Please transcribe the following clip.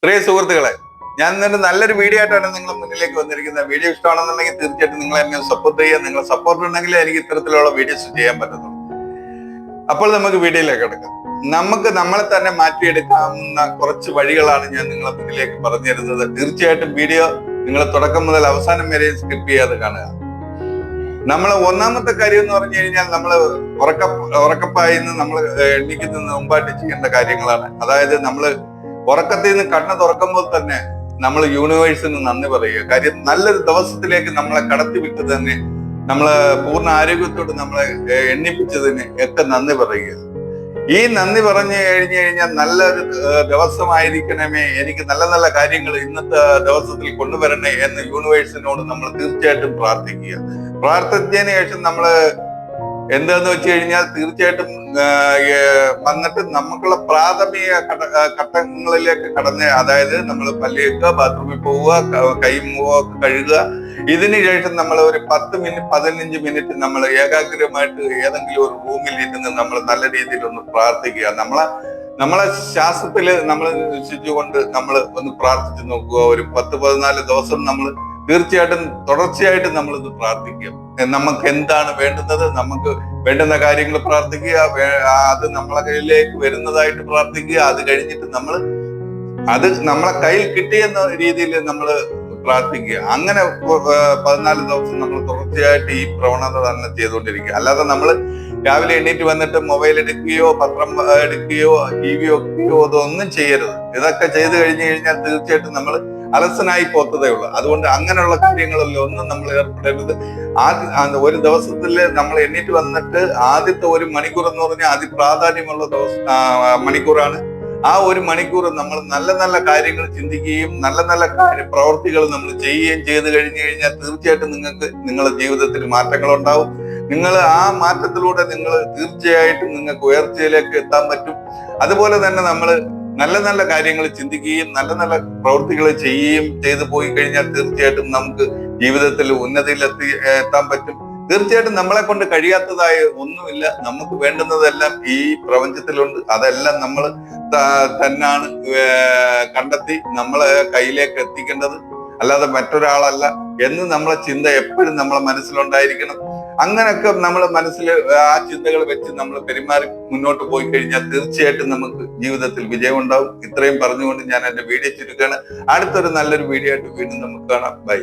പ്രിയ സുഹൃത്തുക്കളെ, ഞാൻ ഇന്നൊരു നല്ലൊരു വീഡിയോ ആയിട്ടാണ് നിങ്ങളുടെ മുന്നിലേക്ക് വന്നിരിക്കുന്നത്. വീഡിയോ ഇഷ്ടമാണെന്നുണ്ടെങ്കിൽ തീർച്ചയായിട്ടും നിങ്ങൾ എന്നെ സപ്പോർട്ട് ചെയ്യുക. നിങ്ങളെ സപ്പോർട്ട് ഉണ്ടെങ്കിൽ എനിക്ക് ഇത്തരത്തിലുള്ള വീഡിയോസ് ചെയ്യാൻ പറ്റത്തുള്ളൂ. അപ്പോൾ നമുക്ക് വീഡിയോയിലേക്ക് കിടക്കാം. നമുക്ക് നമ്മളെ തന്നെ മാറ്റിയെടുക്കാവുന്ന കുറച്ച് വഴികളാണ് ഞാൻ നിങ്ങളെ മുന്നിലേക്ക് പറഞ്ഞു തരുന്നത്. തീർച്ചയായിട്ടും വീഡിയോ നിങ്ങൾ തുടക്കം മുതൽ അവസാനം വരെ സ്കിപ്പ് ചെയ്യാതെ കാണുക. നമ്മൾ ഒന്നാമത്തെ കാര്യം എന്ന് പറഞ്ഞു കഴിഞ്ഞാൽ നമ്മൾ ഉറക്കപ്പായിന്ന് നമ്മൾ എണ്ണിക്കുന്നതിന് മുമ്പായിട്ട് ചെയ്യേണ്ട കാര്യങ്ങളാണ്. അതായത് നമ്മൾ ഉറക്കത്തിൽ നിന്ന് കണ്ണ് തുറക്കുമ്പോൾ തന്നെ നമ്മൾ യൂണിവേഴ്സിന് നന്ദി പറയുക. കാര്യം നല്ലൊരു ദിവസത്തിലേക്ക് നമ്മളെ കടത്തി വിട്ടത് തന്നെ, നമ്മളെ പൂർണ്ണ ആരോഗ്യത്തോട് നമ്മളെ എണ്ണിപ്പിച്ചതിന് ഒക്കെ നന്ദി പറയുക. ഈ നന്ദി പറഞ്ഞു കഴിഞ്ഞു കഴിഞ്ഞാൽ നല്ലൊരു ദിവസമായിരിക്കണമേ, എനിക്ക് നല്ല നല്ല കാര്യങ്ങൾ ഇന്നത്തെ ദിവസത്തിൽ കൊണ്ടുവരണേ എന്ന് യൂണിവേഴ്സിനോട് നമ്മൾ തീർച്ചയായിട്ടും പ്രാർത്ഥിക്കുക. പ്രാർത്ഥിച്ചതിന് ശേഷം നമ്മള് എന്താന്ന് വെച്ച് കഴിഞ്ഞാൽ തീർച്ചയായിട്ടും വന്നിട്ട് നമുക്കുള്ള പ്രാഥമിക ഘട്ടങ്ങളിലേക്ക് കടന്ന്, അതായത് നമ്മൾ പല്ലിയേക്കുക, ബാത്റൂമിൽ പോവുക, കൈ മുഖമൊക്കെ കഴുകുക. ഇതിന് ശേഷം നമ്മൾ ഒരു 10 മിനിറ്റ് 15 മിനിറ്റ് നമ്മൾ ഏകാഗ്രമായിട്ട് ഏതെങ്കിലും ഒരു റൂമിൽ ഇരുന്ന് നമ്മൾ നല്ല രീതിയിൽ ഒന്ന് പ്രാർത്ഥിക്കുക. നമ്മളെ ശാസ്ത്രത്തില് നമ്മൾ വിശ്വസിച്ചുകൊണ്ട് നമ്മൾ ഒന്ന് പ്രാർത്ഥിച്ചു നോക്കുക. ഒരു 10-14 ദിവസം നമ്മൾ തീർച്ചയായിട്ടും തുടർച്ചയായിട്ട് നമ്മൾ ഇത് പ്രാർത്ഥിക്കുക. നമുക്ക് എന്താണ് വേണ്ടുന്നത്, നമുക്ക് വേണ്ടുന്ന കാര്യങ്ങൾ പ്രാർത്ഥിക്കുക. അത് നമ്മളെ കയ്യിലേക്ക് വരുന്നതായിട്ട് പ്രാർത്ഥിക്കുക. അത് കഴിഞ്ഞിട്ട് അത് നമ്മളെ കയ്യിൽ കിട്ടിയെന്ന രീതിയിൽ നമ്മൾ പ്രാർത്ഥിക്കുക. അങ്ങനെ 14 ദിവസം നമ്മൾ തുടർച്ചയായിട്ട് ഈ പ്രവണത തന്നെ ചെയ്തുകൊണ്ടിരിക്കുക. അല്ലാതെ നമ്മൾ രാവിലെ എണീറ്റ് വന്നിട്ട് മൊബൈൽ എടുക്കുകയോ പത്രം എടുക്കുകയോ TV വെക്കുകയോ അതൊന്നും ചെയ്യരുത്. ഇതൊക്കെ ചെയ്തു കഴിഞ്ഞു കഴിഞ്ഞാൽ തീർച്ചയായിട്ടും നമ്മൾ അലസനായി പോത്തതേ ഉള്ളൂ. അതുകൊണ്ട് അങ്ങനെയുള്ള കാര്യങ്ങളിൽ ഒന്നും നമ്മൾ ഏർപ്പെടരുത്. ഒരു ദിവസത്തിൽ നമ്മൾ എണ്ണീറ്റ് വന്നിട്ട് ആദ്യത്തെ 1 മണിക്കൂർ എന്ന് പറഞ്ഞാൽ അതിപ്രാധാന്യമുള്ള മണിക്കൂറാണ്. ആ 1 മണിക്കൂർ നമ്മൾ നല്ല നല്ല കാര്യങ്ങൾ ചിന്തിക്കുകയും നല്ല നല്ല പ്രവർത്തികൾ നമ്മൾ ചെയ്യുകയും ചെയ്തു കഴിഞ്ഞു കഴിഞ്ഞാൽ തീർച്ചയായിട്ടും നിങ്ങളുടെ ജീവിതത്തിൽ മാറ്റങ്ങൾ ഉണ്ടാവും. നിങ്ങൾ ആ മാറ്റത്തിലൂടെ നിങ്ങൾ തീർച്ചയായിട്ടും നിങ്ങൾക്ക് ഉയർച്ചയിലേക്ക് എത്താൻ പറ്റും. അതുപോലെ തന്നെ നമ്മൾ നല്ല നല്ല കാര്യങ്ങൾ ചിന്തിക്കുകയും നല്ല നല്ല പ്രവൃത്തികൾ ചെയ്യുകയും ചെയ്തു പോയി കഴിഞ്ഞാൽ തീർച്ചയായിട്ടും നമുക്ക് ജീവിതത്തിൽ ഉന്നതിയിൽ എത്താൻ പറ്റും. തീർച്ചയായിട്ടും നമ്മളെ കൊണ്ട് കഴിയാത്തതായ ഒന്നുമില്ല. നമുക്ക് വേണ്ടുന്നതെല്ലാം ഈ പ്രപഞ്ചത്തിലുണ്ട്. അതെല്ലാം നമ്മൾ തന്നെയാണ് കണ്ടെത്തി നമ്മളെ കയ്യിലേക്ക് എത്തിക്കേണ്ടത്, അല്ലാതെ മറ്റൊരാളല്ല എന്ന് നമ്മളെ ചിന്ത എപ്പോഴും നമ്മളെ മനസ്സിലുണ്ടായിരിക്കണം. അങ്ങനെയൊക്കെ നമ്മളെ മനസ്സിൽ ആ ചിന്തകൾ വെച്ച് നമ്മൾ പെരുമാറി മുന്നോട്ട് പോയി കഴിഞ്ഞാൽ തീർച്ചയായിട്ടും നമുക്ക് ജീവിതത്തിൽ വിജയം ഉണ്ടാവും. ഇത്രയും പറഞ്ഞുകൊണ്ട് ഞാൻ എന്റെ വീഡിയോ ചുരുക്കുകയാണ്. അടുത്തൊരു നല്ലൊരു വീഡിയോ ആയിട്ട് വീണ്ടും നമുക്ക് കാണാം. ബൈ.